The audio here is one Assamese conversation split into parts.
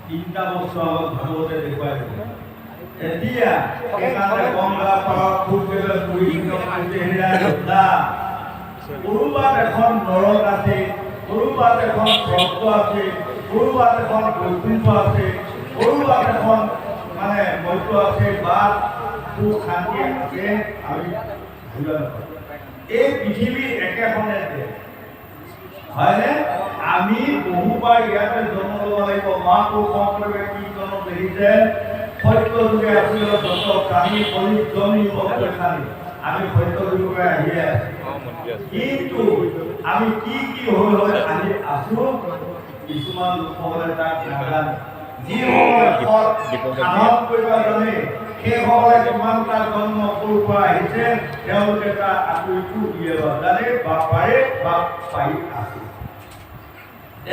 তিনটা বছৰ ভাগবতে দেখুৱাই এতিয়া সেইকাৰণে গংগা পাৰত ফুটবেলৰ কৰবাত এখন নৰক আছে, কৰবাত এখন স্বৰ্গ আছে, কৰবাত এখন বৈকুণ্ঠ আছে, কৰবাত এখন মানে মধ্য আছে বা সুখ শান্তি আছে। আমি এই পৃথিৱী একেখনে হয়নে? আমি বহুবাৰ ইয়াতে জন্ম ল'ব লাগিব। মহাপুৰুষ শংকৰদেৱে কি জন্ম দেখিছে? সত্য যুগে আছিল যত কাহি পৰিজনী খানি আমি সত্য যুগে আহি কিন্তু আমি কি কি হৈ আহি আছো কিছুমান লোকসকলে তাক নাজানে। যিসকলে সাধন কৰিব জানে সেইসকলে কিমান তাৰ জন্ম ক'ৰ পৰা আহিছে তেওঁলোকে তাৰ আঁতৰিটো দিয়ে জানে বা পাৰে বা পাই আছে।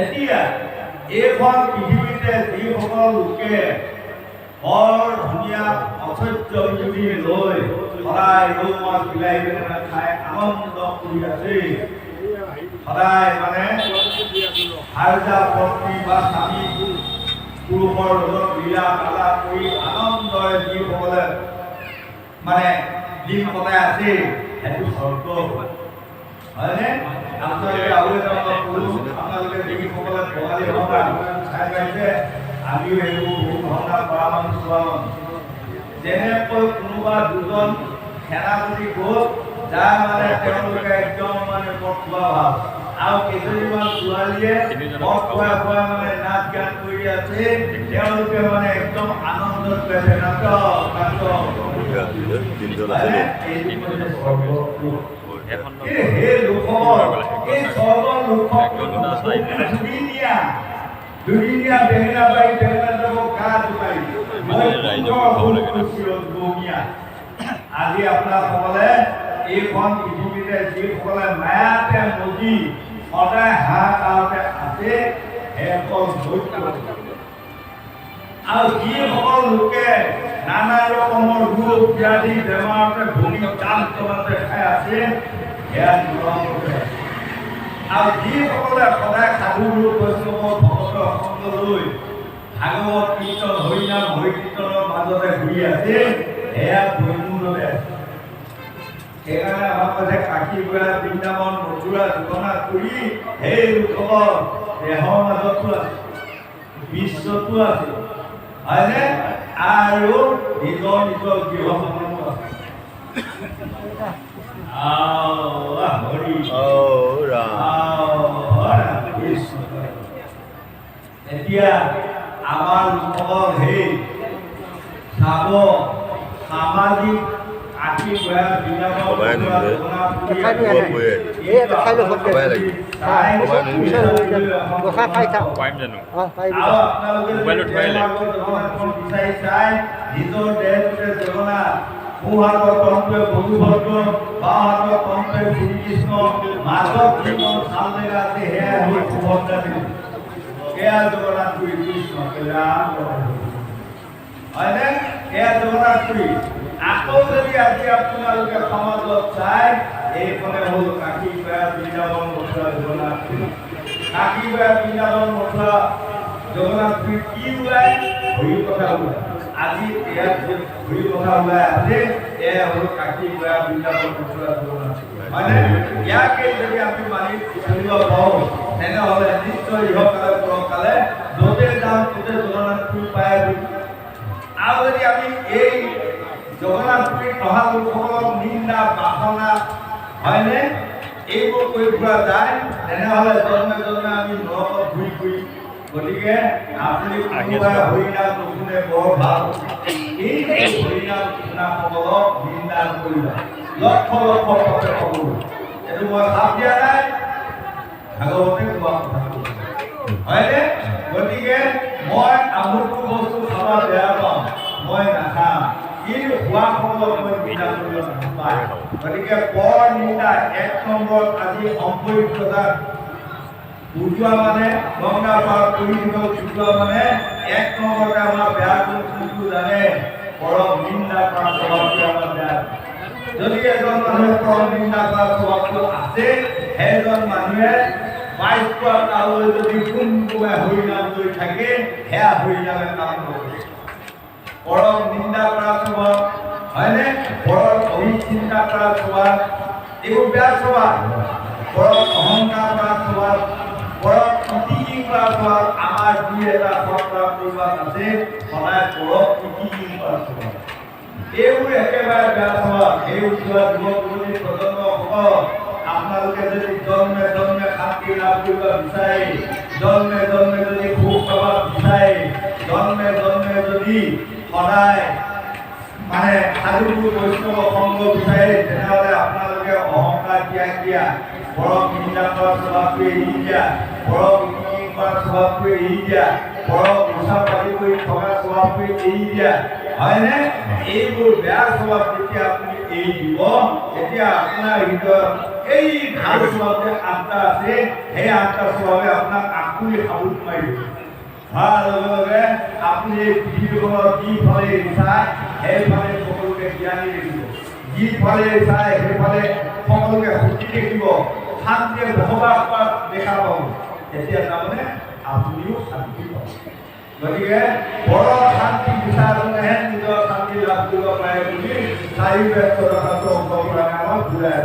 এতিয়া এইখন পৃথিৱীতে যিসকল লোকে বৰ ধুনীয়া অসহ্য বিজুতি লৈ সদায় ৰৌ মাছ বিলাহী বেঙেনা খাই আনন্দ কৰি আছে, সদায় মানে হাৰ্জা পত্নী বা স্বামী পুৰুষৰ লগত লীলা কালা কৰি আনন্দৰে যিসকলে মানে দিন কটাই আছে সেইটো স্বৰ্গ হয়নে? আপোনালোকে আৰু এটা কলো আপোনালোকে যিসকলে বঙালী ভাষা চাই পাইছে আমিও এইবোৰ বহুত ভাষা কৰা মানুহ চোৱা মানুহ। যেনেকৈ কোনোবা দুজন সেনাপতি গ'ল যাৰ মানে তেওঁলোকে একদম মানে বৰ খোৱা ভাল আৰু কেইজনীমান ছোৱালীয়ে মদ খুৱাই খুৱাই মানে নাচ গান কৰি আছে, তেওঁলোকে মানে একদম আনন্দত পাইছে নাটক নাটক। সেই লোকসকল এই স্বৰ্গৰ লোকসকল দুদিনীয়া বেঙেনা বাৰী বেঙেনা যাব গা জোকাৰি আজি আপোনাসকলে এইখন পৃথিৱীতে যিসকলে মায়াতে মজি সদায় হাহাকাৰতে আছে সেইসকল দৈত্য আৰু যিসকল লোকে নানা ৰকমৰ ৰোগ ব্যাধি বেমাৰতে ভুগি কাম চলাতে খাই আছে সেয়া নিৰন্তৰে। আৰু যিসকলে সদায় সাধুগুৰু বৈষ্ণৱ ভকতৰ সংগ লৈ ভাগৱত কীৰ্তন হৰিনাম হৰিকীৰ্তনৰ মাজতে ঘূৰি আছে সেয়া বৈকুণ্ঠতে আছে। সেইকাৰণে আমাৰ কৈছে কাশী গয়া বৃন্দাবন মথুৰা জগন্নাথ পুৰী সেই লোকসকল দেহৰ মাজতো আছে, বিশ্বতো আছে হয়নে? আৰু নিজৰ নিজৰ গৃহসমূহো আছে। এতিয়া আমাৰ লোকসকল সেই চাব সামাজিক আশী গয়া বৃন্দাবন নিজৰ দেহটোতে জগন্নাথ সোঁহাতৰ কণ্ঠে বধুভদ্ৰ বাঁহাতৰ কণ্ঠে শ্ৰীকৃষ্ণ মাজত যিখন চাল জেগা আছে সেয়া হ'ল সুভদ্ৰা দেৱী, সেয়া জগন্নাথ পুৰী কৃষ্ণ হয়নে? সেয়া জগন্নাথ পুৰী। আকৌ যদি আজি আপোনালোকে সমাজত চাই এইখনে হ'ল কাশী গয়া বৃন্দাবন মথুৰা জগন্নাথ পুৰী। কাশী গয়া বৃন্দাবন মথুৰা জগন্নাথ পুৰী কি ওলায়? হৰি কথা ওলায়। আজি ইয়াত যে হৰি কথা ওলাই আছে এয়া হ'ল কাশী গয়া বৃন্দাবন মথুৰা জগন্নাথ মানে ইয়াকে যদি আমি মানি চলিব পাৰোঁ তেনেহ'লে নিশ্চয় ইহকালে পৰকালে য'তে যাওঁ ত'তে জগন্নাথ পুৰী পাই দিম। আৰু যদি আমি এই জগন্নাথ পুৰীত অহা লোকসকলক নিন্দা বাসনা হয়নে এইবোৰ কৰি ফুৰা যায় তেনেহ'লে জন্মে জন্মে আমি নৰকত ঘূৰি ফুৰি। গতিকে আপুনি কোনোবাই হৰিনাম নুশুনে বৰ ভাল, এই হৰিনাম শুনাসকলক নিন্দা কৰিবা লক্ষ লক্ষ পথে ক'বলৈ। এইটো মই চাপ দিয়া নাই, ভাগৱতে কোৱা কথা হয়নে? গতিকে মই আমুকটো বস্তু খাব বেয়া পাওঁ, মই নাখাম, কিন্তু খোৱা সময়ত মই নিন্দা কৰিব নাপায়। গতিকে বৰ নিন্দা এক নম্বৰত আজি অপবিত্ৰতা বুজোৱা মানে গংগা পাৰত কৰি দিব বুজোৱা মানে এক নম্বৰতে আমাৰ বেয়া কোনটো জানে পৰম নিন্দা কৰা স্বভাৱটো আমাৰ বেয়া। যদি এজন মানুহে পৰম নিন্দা কৰা স্বভাৱটো আছে সেইজন মানুহে বাইকোৱা তালৈ যদি কোনকোবাই হৰিনাম লৈ থাকে সেয়া হৰিনামে কাম নকৰে পৰক নিন্দা কৰা স্বভাৱ হয়নে পৰক অহিংসা কৰা স্বভাৱ এইবোৰ বেয়া স্বভাৱ পৰক অহংকাৰ কৰা স্বভাৱ পৰক ইতিকি কৰা স্বভাৱ আমাৰ দুই এটা সত্ৰা কৰিব আছে সদায় পৰক ইতিকি কৰা স্বভাৱ এইবোৰ একেবাৰে বেয়া স্বভাৱ এই উঠোৱা যুৱক যুৱতী প্ৰজন্মসকল আপোনালোকে যদি জন্মে জন্মে শান্তি লাভ কৰিব বিচাৰে জন্মে জন্মে যদি সুখ পাব বিচাৰে জন্মে জন্মে যদি সদায় মানে সাধু বৈষ্ণৱ সংগ বিচাৰে তেনেহ'লে আপোনালোকে অহংকাৰ ত্যাগ দিয়া পৰক নিন্দা কৰা স্বভাৱটো এৰি দিয়া পৰক ইতিকি কৰা স্বভাৱটো এৰি দিয়া পৰক উচাপাতি কৰি থকা স্বভাৱটো এৰি দিয়া হয়নে এইবোৰ বেয়া স্বভাৱ যেতিয়া আপুনি এৰি দিব তেতিয়া আপোনাৰ হৃদয়ত এই ভাল স্বভাৱ যে আত্মা আছে সেই আত্মা স্বভাৱে আপোনাক আঁকুৰি সাবুত মাৰিব হোৱাৰ লগে লগে আপুনি এই পৃথিৱীখনৰ যিফালে চায় সেইফালে সকলোকে জ্ঞানী দেখিব যিফালে চায় সেইফালে সকলোকে সুখী দেখিব শান্তিয়ে বসবাস কৰা দেখা পাব তেতিয়া তাৰমানে আপুনিও শান্তি পাব গতিকে বৰ শান্তি বিচাৰণেহে নিজৰ শান্তি লাভ কৰিব পাৰে বুলি চাৰি ব্যস্ত ৰখাটো অংশগ্ৰহণে আমাক বুজাই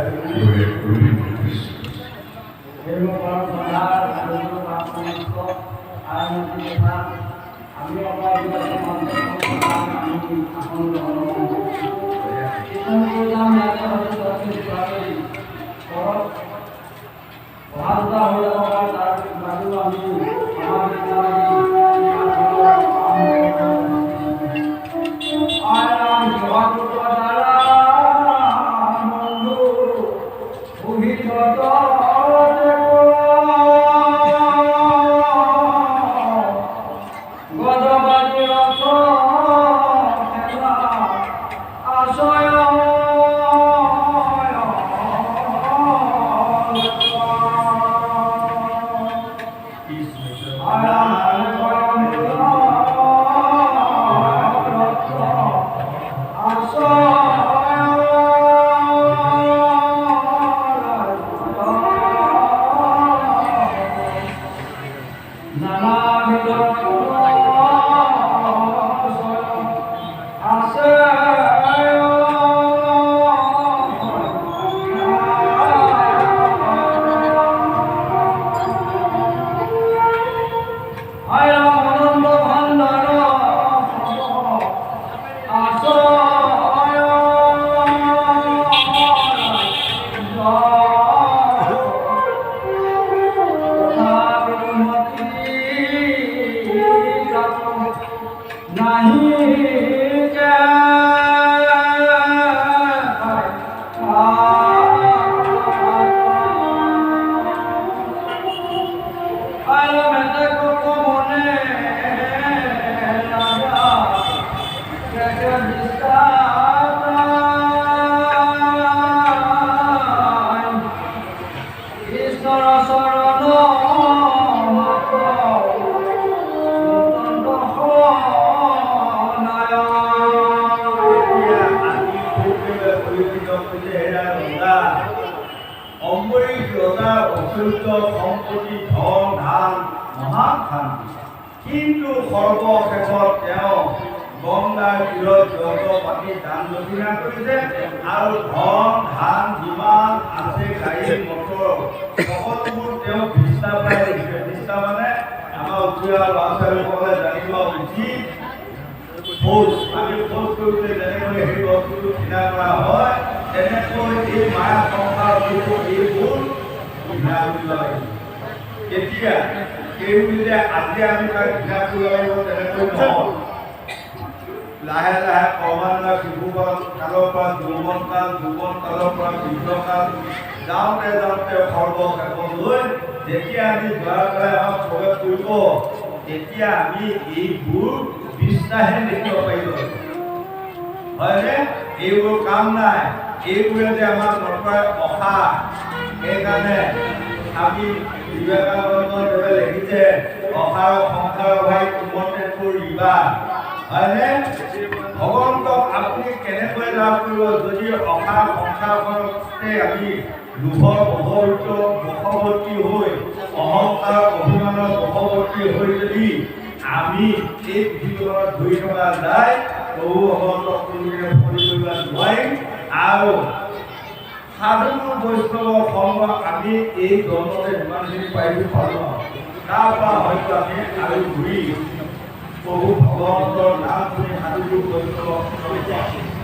অম্বৰীশ ৰজাৰ ঐশ্বৰ্য সম্পত্তি ধন ধান মহান শান্তি কিন্তু সৰ্বশেষত তেওঁ গংগাৰ তীৰত যজ্ঞ পাতি দান দক্ষিণা কৰিছে আৰু ধন ধান যিমান আছে গাড়ী মটৰ সকলোবোৰ তেওঁ বিস্তা পাই দিছে বিস্তা মানে আমাৰ উঠি অহা ল'ৰা ছোৱালীসকলে জানিব উচিত ভোজ আমি ভোজ কৰোঁতে যেনেকৈ সেই বস্তুটো কিনা কৰা হয় তেনেকৈ এই মায়া সংসাৰ এইবোৰ ঘৃণা কৰিব লাগিব কেতিয়া এই বুলি যে আজি আমি তাক ঘৃণা কৰিব লাগিব তেনেকৈ নহয় লাহে লাহে ক্ৰমান্বয়ে শিশুকাল কালৰ পৰা যৌৱন কালৰ পৰা বৃদ্ধকাল যাওঁতে যাওঁতে সৰ্বশেষলৈ যেতিয়া আমি যোৱাৰ পৰাই আমাক প্ৰৱেশ কৰিব তেতিয়া আমি এইবোৰ বিশ্বাসে দেখিব পাৰিব হয়নে এইবোৰ কাম নাই এইবোৰে যে আমাক নকৰে অসা সেইকাৰণে আমি বিবেকানন্দদেৱে লিখিছে অসাৰ সংসাৰ ভাই কুমতে কৰিবা হয়নে ভগৱন্তক আপুনি কেনেকৈ লাভ কৰিব যদি অসা সংসাৰখনতে আমি লোভৰ বশৱৰ্তী বশৱৰ্তী হৈ অহংকাৰ অভিমানৰ বশৱৰ্তী হৈ যদি আমি এই পৃথিৱীখনত ঘূৰি থকা যায় প্ৰভু ভগৱন্তক কোনোদিনে ফল কৰিব নোৱাৰিম আৰু সাধু বৈষ্ণৱ সংগ আমি এই জন্মতে যিমানখিনি পাইছোঁ পালোঁ তাৰপৰা হয়তো আমি আৰু ঘূৰি প্ৰভু ভগৱন্তৰ নাম শুনি সাধু বৈষ্ণৱ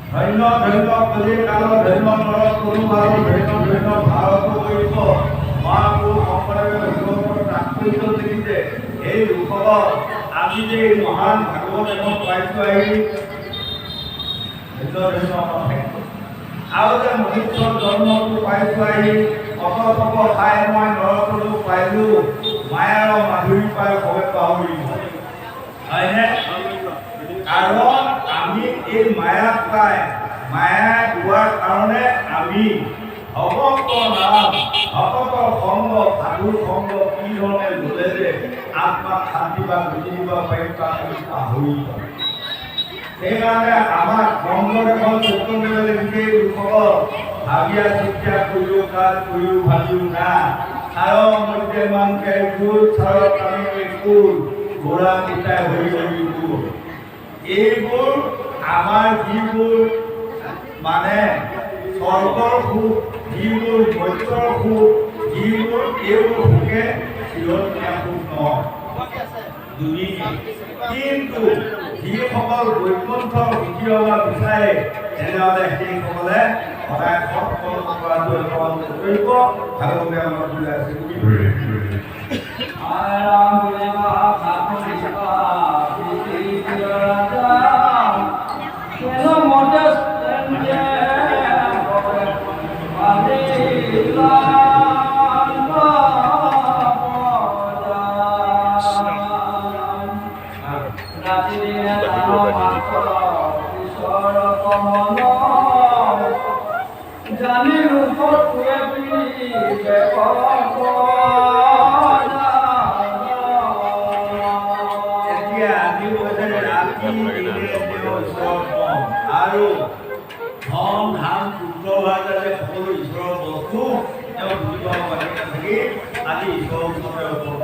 ধন্য ধন্য কলিকালৰ ধন্য নৰ কোনোবাৰ ধন্য ধন্য ভাৰত কৰিব মহাপুৰুষ শংকৰদেৱে ভগৱন্তৰ তাৎপৰ্য দেখিছে এই লোকসকল আমি যে এই মহান ভাগৱত এখন পাইছোঁ আহি ধন্য ধন্য আৰু যে মনুষ্যৰ জন্মটো পাইছোঁ আহি অতপক খাই মই নৰকলৈ পাইলোঁ মায়াৰ মাধুৰী পাই সবে পাহৰিব হয়নে কাৰণ আমি এই মায়াক পাই মায়া হোৱাৰ কাৰণে আমি ভগৱন্তৰ নাম ভকতৰ সংগ সাধুৰ সংগ কি ধৰণে ল'লে যে আত্মাক শান্তি বা বুজি দিব পাৰিম তাক আমি পাহৰি যাওঁ সেইকাৰণে আমাক বংগদেশৰ চৈতন্যদেৱে লিখি লোকসকল ভাবিয়া চিন্তা কৰিও কাজ কৰিও ভাবিও না সাৰ মধ্যে মানকে গুল চাৰত আমি কুল ঘোঁৰা পিতাই হৈ গলি গুল এইবোৰ আমাৰ যিবোৰ মানে স্বৰ্গৰ সুখ যিবোৰ মৈত্ৰৰ সুখ যিবোৰ এইবোৰ সুখে চিৰদিনীয়া সুখ নহয় কিন্তু যিসকল বৈকুণ্ঠৰ সুখী হ'ব বিচাৰে তেনেহ'লে সেইসকলে সদায় সৎকৰ্ম কৰাটো কৰিব ভাগৱতে আমাক বুজাইছে আৰু ধন ধান পুত্ৰ ভাৱে সকলো ঈশ্বৰৰ বস্তু তেওঁ বুজিব পাৰি থাকি আজি ঈশ্বৰৰ ওচৰতে অৰ্পণ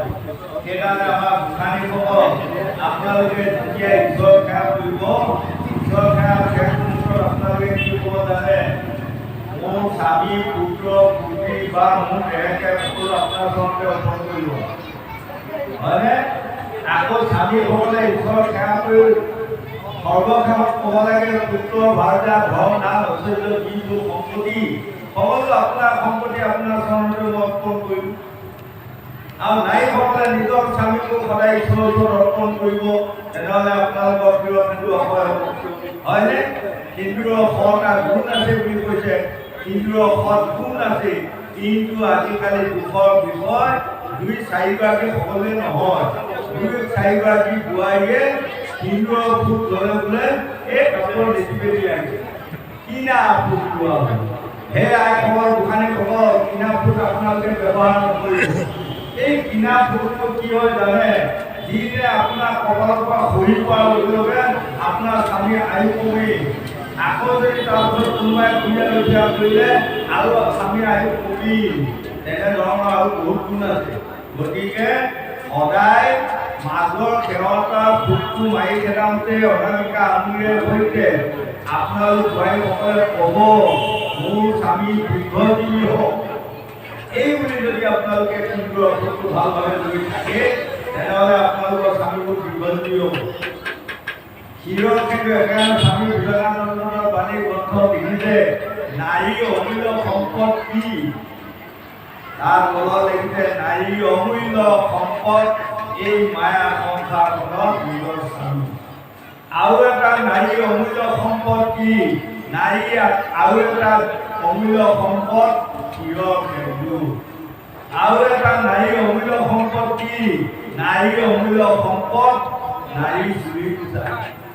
সেইকাৰণে আমাৰ গোসাঁনীসকল আপোনালোকে যেতিয়া ঈশ্বৰ সেৱা কৰিব ঈশ্বৰ সেৱা আপোনালোকে কি ক'ব জানে মোৰ স্বামী পুত্ৰ পুত্ৰী বা মোৰ দেহেকে সকলো আপোনাৰ ওচৰতে অৰ্পণ কৰিব হয়নে আকৌ স্বামীসকলে ঈশ্বৰৰ সেৱা কৰি সৰ্বক্ষেত্ৰত ক'ব লাগে পুত্ৰ ভাৰ্যা ধন ধান ঐশ্বৰ্য যিবোৰ সম্পত্তি সকলো আপোনাৰ সম্পত্তি আপোনাৰ চৰণতে অৰ্পণ কৰিম আৰু নাৰীসকলে নিজৰ স্বামীকো সদায় ঈশ্বৰৰ ওচৰত অৰ্পণ কৰিব তেনেহ'লে আপোনালোকৰ প্ৰিয় কিন্তু অসয় হ'ব হয়নে হিন্দুৰ সৎ গুণ আছে বুলি কৈছে হিন্দুৰ সৎ গুণ আছে কিন্তু আজিকালি দুখৰ বিষয় দুই চাৰিগৰাকী সকলোৱে নহয় দুই চাৰিগৰাকী বোৱাৰীয়ে হিন্দুৰ ফুট ল'লে বোলে এই কাপোৰ দেখিবলৈ আহিছে কিনা ফুট লোৱা হয় সেই আইসকল গোসাঁনীসকল কিনা ফুট আপোনালোকে ব্যৱহাৰ নকৰিব এই কিনা ফুটটো কি হয় জানে যিদিনে আপোনাৰ কপালৰ পৰা সৰি পোৱাৰ লগে লগে আপোনাৰ স্বামীৰ আয়ু কমি আকৌ যদি তাৰপিছত কোনোবাই কুৰিয়া লৈছে কৰিলে আৰু স্বামীৰ আয়ু কমি তেনেধৰণৰ আৰু বহুত গুণ আছে গতিকে সদায় মাজৰ কেৱতা ফুটটো মাৰি খেদাওঁতে অনামিকা আঙুলিৰে সৈতে আপোনালোক বোৱাৰীসকলে ক'ব মোৰ স্বামী দীৰ্ঘজীৱী হওক এই বুলি যদি আপোনালোকে সুন্দৰ ফুটটো ভালভাৱে ধৰি থাকে তেনেহ'লে আপোনালোকৰ স্বামীবোৰ দীৰ্ঘজীৱী হ'ব ক্ষীৰৰ কিন্তু একেবাৰে স্বামী বিবেকানন্দৰ বাণী গ্ৰন্থ লিখিছে নাৰী অমূল্য সম্পদ কি তাৰ তলত লিখিছে নাৰী অমূল্য সম্পদ এই মায়া সংসাৰখনত নিজৰ স্বামী আৰু এটা নাৰী অমূল্য সম্পদ কি নাৰী আৰু এটা অমূল্য সম্পদ ক্ষীৰৰ কেন্দু আৰু এটা নাৰী অমূল্য সম্পদ কি নাৰী অমূল্য সম্পদ নাৰী চুৰি পূজা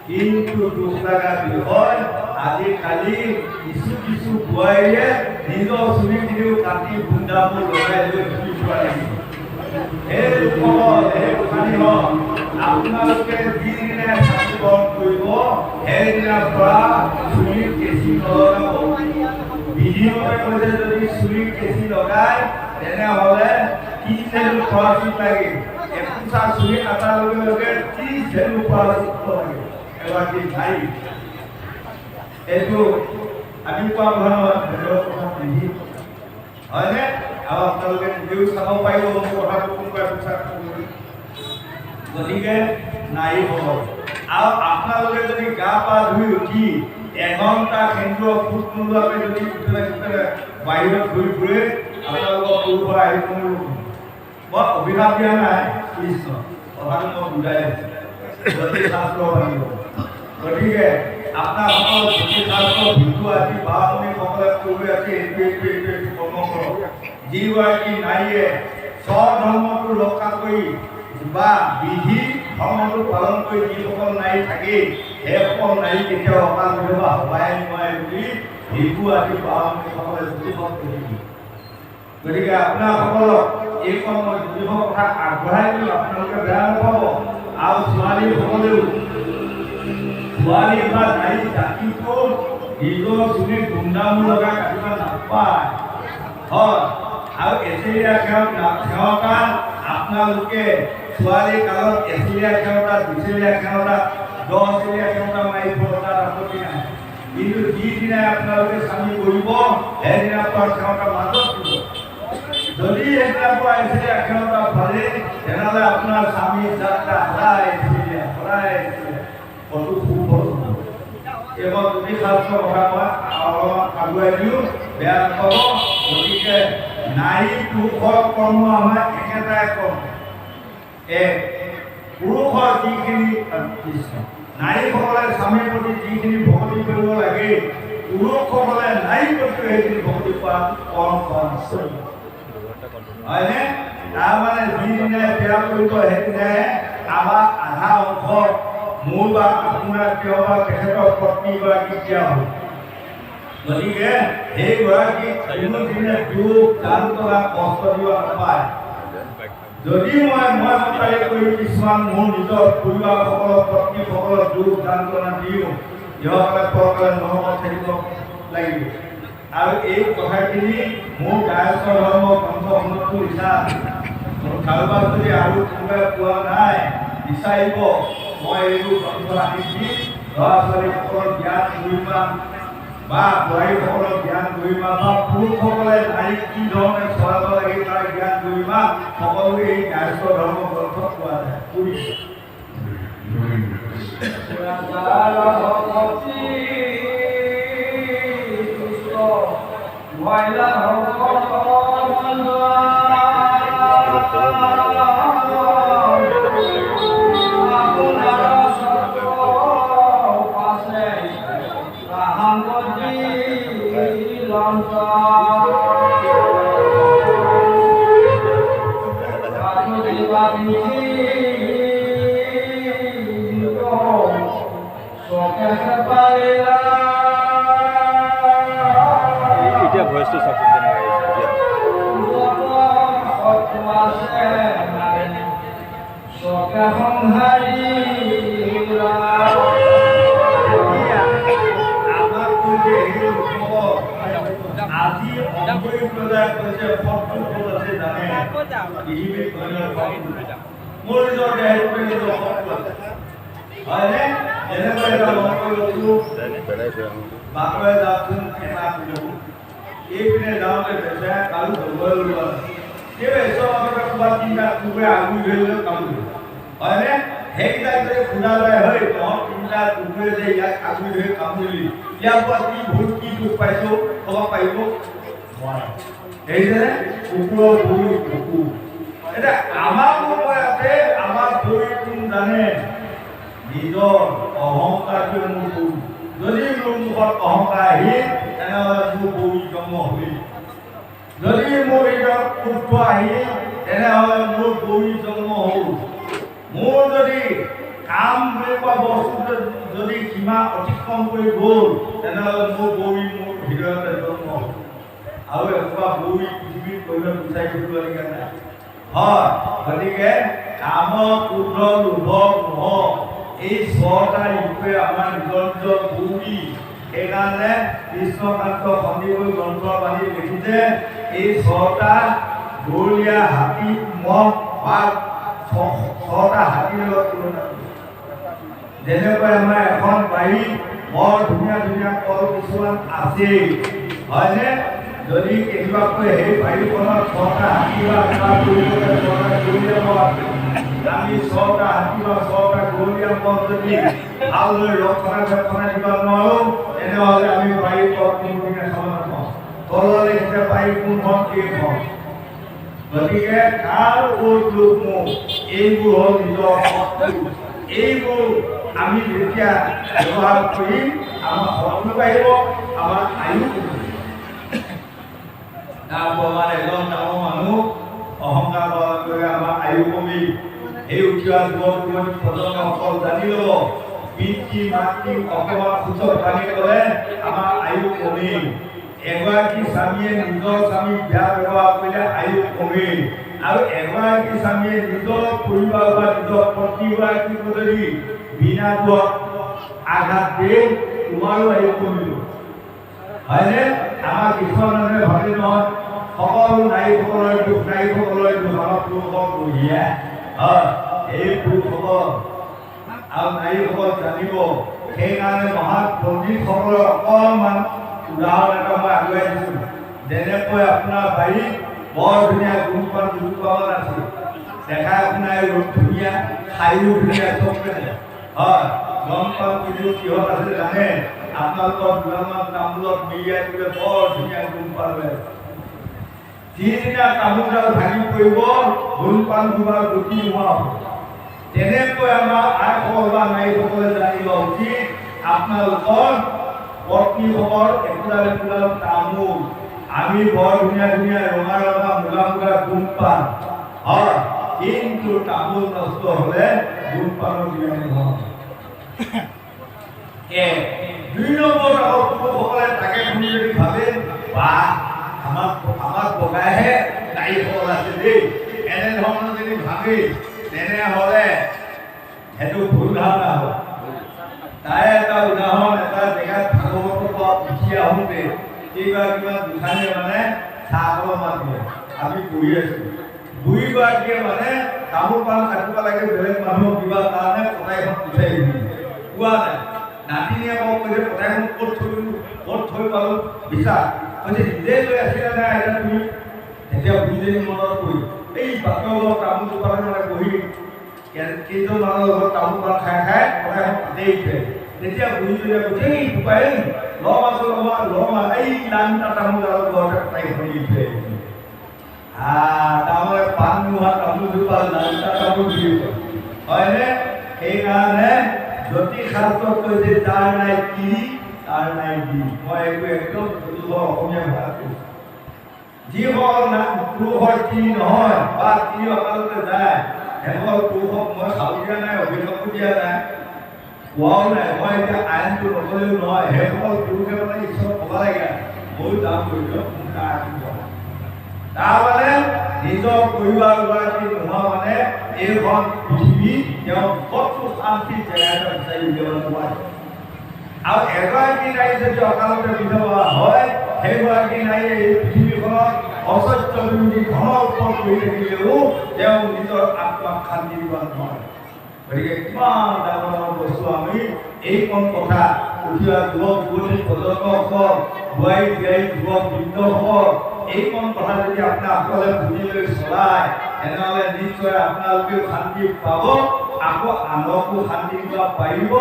কিন্তু দুখ লগা বিষয় আজিকালি কিছু কিছু বোৱাৰীয়ে নিজৰ চুৰিখিনিও কাটি বুন্দাবোৰ লগাই লৈ ঘূৰি ফুৰা লাগিব এই লোকসকল এই গোসাঁনীসকল আপোনালোকে যিদিনে চাকিবৰণ কৰিব সেইদিনাৰ পৰা চুলিত কেঁচি নলগাব বিধিমতে কৈছে যদি চুলিত কেঁচি লগায় তেনেহ'লে 30 ভেলু খৰচ লাগে। একোচা চুলি কাটাৰ লগে লগে 30 ভেলু খৰচ লাগে এগৰাকী নাৰী। এইটো আমি কোৱা ধৰণৰ ভেলৰ কথা বিধি হয়নে? আৰু আপোনালোকে নিজেও চাব পাৰিব মোৰ কথাটো কোনোবাই বিশ্বাস কৰিব। গতিকে নাৰীসকল আৰু আপোনালোকে যদি গা পা ধুই উঠি এঘণ্টা কেন্দ্ৰীয় ফুট নোলোৱাকৈ যদি বাহিৰত ঘূৰি ফুৰে আপোনালোকৰ পুৰুষৰ আহি কোনো মই অভিশাপ দিয়া নাই কৃষ্ণ কথাটো মই বুজাই দিছোঁ জ্যোতিষশাস্ত্ৰ ভাবিব। গতিকে আপোনালোকৰ জ্যোতিষশাস্ত্ৰৰ ভিতু আজি বামুণীসকলে কৈ আছে এইটো কৰ্ম কৰক। যিগৰাকী নাৰীয়ে স্বধৰ্মটো ৰক্ষা কৰি বা বিধি ধৰ্মটো পালন কৰি যিসকল নাৰী থাকে সেইসকল নাৰী কেতিয়াও অকাল বিধৱা হবাই নোৱাৰে বুলি ভিতু আজি বামুণীসকলে জ্যোতিষক কৈছিল। গতিকে আপোনাসকলক এইখন মই জ্যোতিষৰ কথা আগবঢ়াই দিলোঁ, আপোনালোকে বেয়া নাপাব। আৰু ছোৱালীসকলেও ছোৱালী বা নাৰী জাতিটো নিজৰ চুলিত গুণ্ডামো লগাই কাটিব নাপায় হয়। আৰু এচেৰীয়া ক্ষমতা আপোনালোকে ছোৱালী কালত এচেৰীয়া ক্ষমতা, দুচেৰীয়া ক্ষমতা, 10 চেৰীয়া ক্ষমতা মাৰিব তাত আপত্তি নাই। কিন্তু যিদিনাই আপোনালোকে স্বামী কৰিব সেইদিনাৰ পৰা ক্ষমতা মাজত দিব। যদি সেইদিনাৰ পৰা এচেৰীয়া ক্ষমতা ভালে তেনেহ'লে আপোনাৰ স্বামী যাত্ৰা সদায় এচেৰীয়া কতো সুফল হ'ব। এইবাৰ জ্যোতিষশাস্ত্ৰৰ কথা মই অলপমান আগুৱাই দিওঁ, বেয়া নাপাব। গতিকে নাৰী পুৰুষৰ কৰ্ম আমাৰ একেটাই কৰ্ম। পুৰুষৰ যিখিনি নাৰীসকলে স্বামীৰ প্ৰতি যিখিনি ভক্তি কৰিব লাগে পুৰুষসকলে নাৰীৰ প্ৰতি সেইখিনি ভক্তি কৰা কৰ্ম হয়নে? তাৰমানে যিদিনাই বেয়া কৰিব সেইদিনাই আমাৰ আধা অংশ মোৰ বা আপোনাৰ কিয় বা তেখেতৰ পত্নীগৰাকী দিয়া হ'ল। গতিকে সেইগৰাকী কোনোদিনে দুখ যান্ত্ৰণা কষ্ট দিব নাপায়। যদি মই কৰি কিছুমান মোৰ নিজৰ পৰিবাৰসকলক পত্নীসকলক দুখ যান্ত্ৰণা দিওঁ সিহঁতসকলে পৰকালে নৰকত থাকিব লাগিব। আৰু এই কথাখিনি মোৰ গায়কৰ ধৰ্ম গ্ৰন্থখনতো লিখা। কাৰোবাক যদি আৰু কোনোবাই পোৱা নাই বিচাৰিব, মই এইবোৰ গ্ৰন্থ আনি দি ল'ৰা ছোৱালীসকলক জ্ঞান কৰিম বা বোৱাৰীসকলক জ্ঞান কৰিম বা পুৰুষসকলে নাৰীক কি ধৰণে চলাব লাগে তাৰ জ্ঞান কৰিম সকলো এই গায়কৰ ধৰ্ম গ্ৰন্থত পোৱা যায়। এতিয়া ভয়েসটো চাওক আজি অন্তৰীপ্ৰদায় কৰিছে ফটো আছে জানে পৃথিৱীৰ মোৰ নিজৰ দেহটোৱে নিজৰ ফটো আছে হয়নে? যেনেকৈ এটা মন কৰি লৈছোঁ বাকৰে যাওঁচোন এটা কৰিলোঁ এইপিনে যাওঁতে বেচেৰা কালো ধৰিবলৈ লোৱা সেই ঈশ্বৰৰ মাজতে ক'ৰবাত তিনিটা কুকুৰে আগুৰি ধৰিলেও কামুৰিব হয়নে? সেইকেইটাক যদি সোধা যায় হৈ তহঁত তিনিটা কুকুৰে যে ইয়াক আগুৰি ধৰি কামুৰিলি ইয়াৰ পৰা কি ভুল কি দুখ পাইছোঁ ক'ব পাৰিব? সেইদৰে কুকুৰৰ ভৰি কুকুৰ এতিয়া আমাৰ আছে আমাৰ ভৰি কোন জানে? নিজৰ অহংকাৰটোৱে মোৰ ভৰি। যদি মোৰ মুখত অহংকাৰ আহিল তেনেহ'লে মোৰ ভৰি জন্ম হ'ল। যদি মোৰ হৃদয়ত ক্ৰোধ আহিল তেনেহ'লে মোৰ ভৰি জন্ম হ'ল। মোৰ যদি কাম বুলি কোৱা বস্তুটো যদি সীমা অতিক্ৰম কৰি গ'ল তেনেহ'লে মোৰ ভৰি মোৰ হৃদয়তে জন্ম হ'ল। আৰু এসোপা ভৰি পৃথিৱীত কৰিবলৈ বিচাৰি ফুৰিবলগীয়া নাই হয়। গতিকে কাম ক্ৰোধ লোভ মোহ এই ছটা ৰূপে আমাৰ নিজৰ নিজৰ ভৰি সেইকাৰণে কৃষ্ণকান্ত সন্দিকৈ গ্ৰন্থ বান্ধি লিখিছে এই 6টা গৰুলীয়া হাতী মহ বাঘ 6টা হাতীৰ লগত তুলনা যেনেকৈ আমাৰ এখন বাৰীত বৰ ধুনীয়া ধুনীয়া ফল কিছুমান আছে হয়নে যদি কেতিয়াবাকৈ সেই বাৰীখনত 6টা হাতী বা কৰিবলৈ 6টা গৰুলীয়া মহ আমি 6টা হাতী বা 6টা গৰুলীয়া মহ যদি ভালদৰে ৰক্ষণাবেক্ষণ দিব নোৱাৰোঁ তেনেহ'লে আমি বাৰীৰ পথ কোনোদিনে খাব নাপাওঁ তললৈ এতিয়া বাৰীৰ কোনখন কেইখন গতিকে কাৰ ওপৰত লোক মোৰ এইবোৰ হ'ল নিজৰ শত্ৰু এইবোৰ আমি যেতিয়া ব্যৱহাৰ কৰিম আমাৰ শত্ৰু বাঢ়িব আমাৰ আয়ু তাৰপৰা এজন ডাঙৰ মানুহ অহংকাৰ কৰি আমাৰ আয়ু কমি এই উঠি অহা যুৱক যুৱতী প্ৰজন্মসকল জানি ল'ব পিতৃ মাতৃ অকণমান সূচক পানী গ'লে আমাৰ আয়ু কমিল এগৰাকী স্বামীয়ে নিজৰ স্বামীক বেয়া ব্যৱহাৰ কৰিলে আয়ু কমিল আৰু এগৰাকী স্বামীয়ে নিজৰ পৰিবাৰ বা নিজৰ পত্নীগৰাকীক যদি বিনা দোষত আঘাত দিয়ে তোমাৰো আয়ু কমিব হয়নে আমাৰ কিছুমান মানুহে ভাবে নহয় সকলো নাৰীসকলৰ দুখ নাৰীসকলৰ দুখ আমাৰ পুৰুষক বঢ়িয়া এই পুৰুষসকল আৰু নাৰীসকল জানিব সেইকাৰণে মহান পণ্ডিতসকলৰ অকণমান উদাহৰণ এটা মই আগুৱাই দিছোঁ যেনেকৈ আপোনাৰ বাৰীত বৰ ধুনীয়া গুণপান দুজোপামান আছে দেখা আপোনাৰ ৰূপ ধুনীয়া খায়ো ধুনীয়া চব হয় গমপান কিছু কিহত আছে জানে আপোনালোকৰ দুটামান তামোলত মিলিয়াই দিলে বৰ ধুনীয়া গুণপান হৈ আছে যিদিনা তামোলডাল ভাঙি পৰিব গুণপান দুবাৰ গতি নোহোৱা হ'ব তেনেকৈ আমাৰ আইসকল বা নাৰীসকলে জানিব উচিত আপোনালোকৰ পত্নীসকল একোডাল একোডাল তামোল আমি বৰ ধুনীয়া ধুনীয়া ৰঙা ৰঙা মুগা মুগা গুণপান হয় কিন্তু তামোল নষ্ট হ'লে গুণপানৰ জ্ঞান নহয় 2 নম্বৰ আকৌ পুৰুষসকলে তাকে শুনি যদি ভাবে বা আমাক বগাইহে নাৰীসকল আছে দেই এনেধৰণৰ যদি ভাবে তেনেহ'লে সেইটো ভুল ধাৰণা হ'ব তাৰে এটা উদাহৰণ এটা জেগাত ভাগৱতৰ পৰা উঠি আহোঁতে কেইগৰাকীমান গোসাঁনীয়ে মানে চাহ খাব মাতিলে আমি বহি আছোঁ বুঢ়ীগৰাকীয়ে মানে তামোল পাণ কাটিব লাগে বেলেগ মানুহক দিবৰ কাৰণে কটাইখন উঠাই দিলে কোৱা নাই নাতিনীয়ে মোক কৈছে কটাইখন ক'ত থৈ পালোঁ বিচাৰ কৈছে নিজে লৈ আছিলে নাই এতিয়া তুমি তেতিয়া বুঢ়ীজনী মনত পৰিল এই বাটৰ লগত তামোল দোকানত মানে বহি কেইজন মানুহৰ লগত তামোল পাণ খাই খাই কটাইখন কাটেই উঠে তেতিয়া বুঢ়ীজনীয়ে কৈছে এই বোপাই লমা এই লাংটা তামোল আৰু ঘৰতে কটাইখন উঠে তাৰমানে পাণ নোহোৱা তামোলজোপা লাংটা তামোল বুলি কয় হয়নে সেইকাৰণে জ্যোতিষ শাস্ত্ৰত কৈছে তাৰ নাই কি তাৰ নাই দি মই এইটো একদম অসমীয়া ভাষা কৈছোঁ যিসকল পুৰুষৰ তিনি নহয় বা তিনি অকালতে যায় সেইসকল পুৰুষক মই খাব দিয়া নাই অভিযোগো দিয়া নাই কোৱাও নাই মই এতিয়া আইনটো নকলেও নহয় সেইসকল পুৰুষে মানে ঈশ্বৰ ক'ব লাগে ময়ো যাম কৰিলোঁ তাৰমানে নিজৰ পৰিবাৰগৰাকী নোহোৱা মানে এইখন পৃথিৱী তেওঁ কতো শান্তি জেগা এটা বিচাৰি উলিয়াব নোৱাৰে আৰু এগৰাকী নাৰী যদি অকালতে বিধৱা হয় সেইগৰাকী নাৰীয়ে এই পৃথিৱীখনত অসত্য বিৰোধী ঘৰৰ ওপৰত কৰি থাকিলেও তেওঁ নিজৰ আত্মাক শান্তি দিব নোৱাৰে গতিকে কিমান ডাঙৰ ডাঙৰ বস্তু আমি এইকণ কথা উঠি অহা যুৱক যুৱতী প্ৰজন্মসকল বোৱাৰী জীয়াৰী যুৱক বৃদ্ধসকল এইকণ কথা যদি আপোনালোকে বুজি লৈ চলায় তেনেহ'লে নিশ্চয় আপোনালোকেও শান্তি পাব আকৌ আনকো শান্তি দিব পাৰিব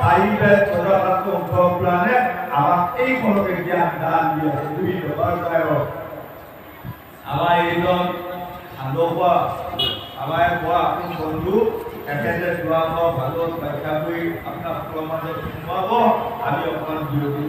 4 বেদ 14 পুৰাণে আমাক এইকণকে জ্ঞান দান দি আছে দুই দবাৰ যায় আমাৰ এইজন আনন্দোৱা আমাৰ কোৱা আপোন বন্ধু একেবাৰে যোৱা ভাগত ব্যাখ্যা কৰি আপোনালোকৰ মাজত সোমাব আমি অকণমান বিৰতি